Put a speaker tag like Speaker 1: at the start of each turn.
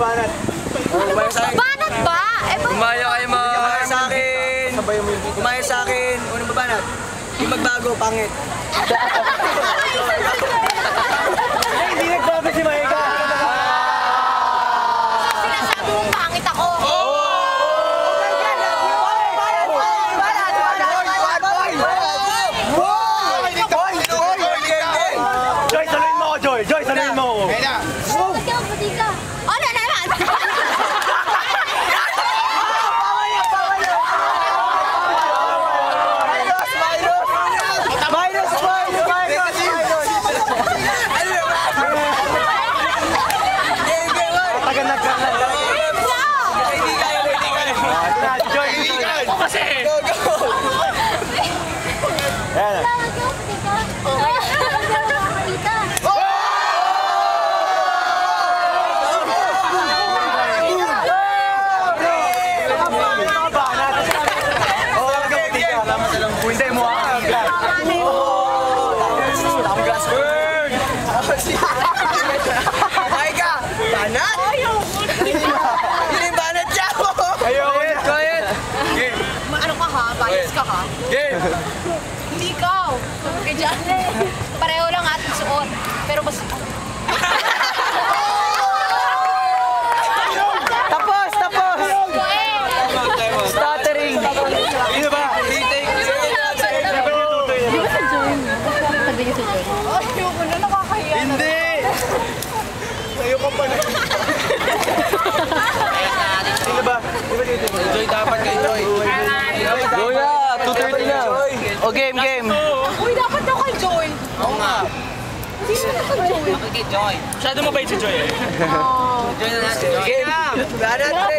Speaker 1: banat.
Speaker 2: Banat ba?
Speaker 3: Kumaya kayo mga sa akin. Kumaya sa akin. Unang babanat. Yung magbago, pangit.
Speaker 1: Hindi nagbago si Maika.
Speaker 2: Sinasabi mong pangit ako.
Speaker 1: Joy, saluhin mo ako, Joy. Joy, saluhin mo ako.
Speaker 2: Ano naman?
Speaker 3: Game!
Speaker 2: Hindi ikaw. Kaya dyan. Pareho lang ating suot. Pero mas...
Speaker 3: Tapos! Tapos! Stuttering! Ano ba? Retake!
Speaker 2: Di ba sa Joy? Sabi niya sa Joy. Ayoko na, nakakahiya.
Speaker 3: Hindi! Ayoko pa na. Sino ba? Joy dapat kay Joy. Joy na! 2:30 na. O game, game.
Speaker 2: Uy, dapat daw kay Joy.
Speaker 3: Oo nga.
Speaker 2: Hindi na kay Joy.
Speaker 3: Bakit kay Joy?
Speaker 4: Masyado mabait si Joy eh.
Speaker 3: Joy na natin. Game! Banat!
Speaker 4: Ano,